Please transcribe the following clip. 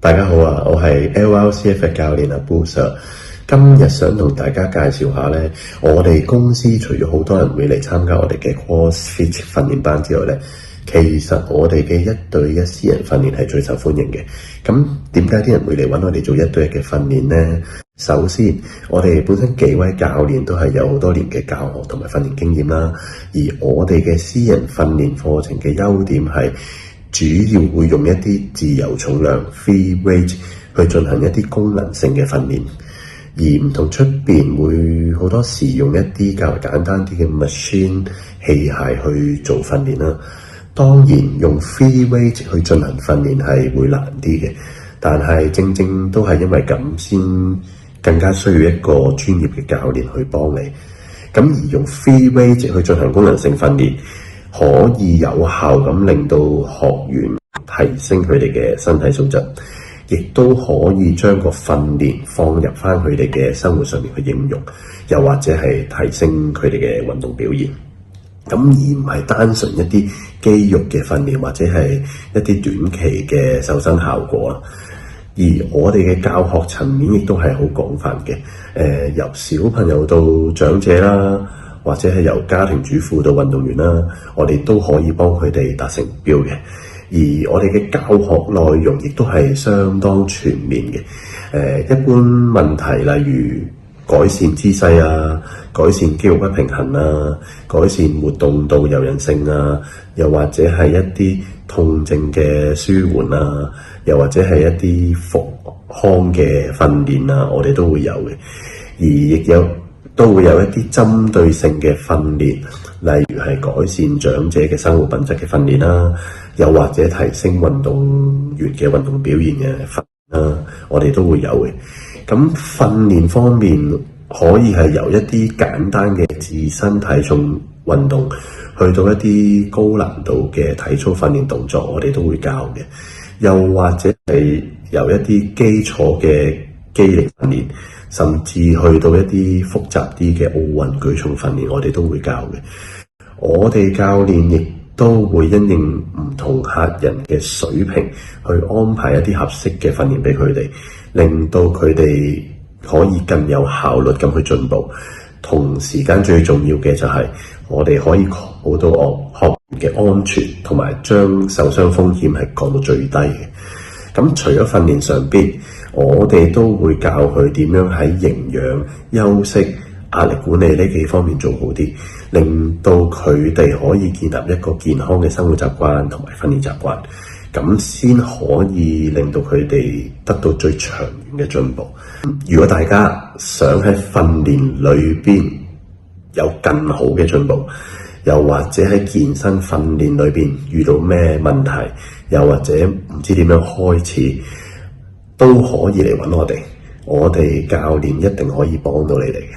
大家好啊，我係 LRCF 嘅教練阿 Bruce。今日想同大家介紹下呢，我哋公司除咗好多人會嚟參加我哋嘅 CrossFit 訓練班之外呢，其實我哋嘅一對一私人訓練係最受歡迎嘅。咁點解啲人會嚟揾我哋做一對一嘅訓練呢？首先，我哋本身幾位教練都係有好多年嘅教學同埋訓練經驗啦，而我哋嘅私人訓練課程嘅優點係主要會用一啲自由重量 free weight 去進行一啲功能性嘅訓練，而唔同出邊會好多時用一啲較為簡單啲嘅 machine 器械去做訓練啦。當然用 free weight 去進行訓練係會難啲嘅，但係正正都係因為咁先更加需要一個專業嘅教練去幫你。咁而用 free weight 去進行功能性訓練，可以有效咁令到學員提升佢哋嘅身體素質，亦都可以將個訓練放入翻佢哋嘅生活上面去應用，又或者係提升佢哋嘅運動表現。咁而唔係單純一啲肌肉嘅訓練，或者係一啲短期嘅瘦身效果啊。而我哋嘅教學層面亦都係好廣泛嘅，由小朋友到長者啦，或者係由家庭主婦到運動員啦，我哋都可以幫佢哋達成目標嘅。而我哋嘅教學內容亦都係相當全面嘅。一般問題例如改善姿勢啊，改善肌肉不平衡啊，改善活動度柔韌性啊，又或者係一啲痛症嘅舒緩啊，又或者係一啲復康嘅訓練啊，我哋都會有嘅。而亦都會有一啲針對性嘅訓練，例如係改善長者嘅生活品質嘅訓練啦，又或者提升運動員嘅運動表現嘅訓練啦，我哋都會有嘅。咁訓練方面可以係由一啲簡單嘅自身體重運動，去到一啲高難度嘅體操訓練動作，我哋都會教嘅。又或者係由一啲基礎嘅肌力訓練，甚至去到一啲複雜啲嘅奧運舉重訓練，我哋都會教嘅。我哋教練亦都會因應唔同客人嘅水平去安排一啲合適嘅訓練俾佢哋，令到佢哋可以更有效率咁去進步。同時間最重要嘅就係我哋可以確保到學員嘅安全，同埋將受傷風險係降到最低嘅。咁除咗訓練上邊，我哋都會教佢點樣喺營養、休息、壓力管理呢幾方面做好啲，令到佢哋可以建立一個健康嘅生活習慣同埋訓練習慣，咁先可以令到佢哋得到最長遠嘅進步。如果大家想喺訓練裏邊有更好嘅進步，又或者喺健身訓練裏邊遇到咩問題，又或者唔知點樣開始，都可以嚟揾我哋，我哋教練一定可以幫到你哋嘅。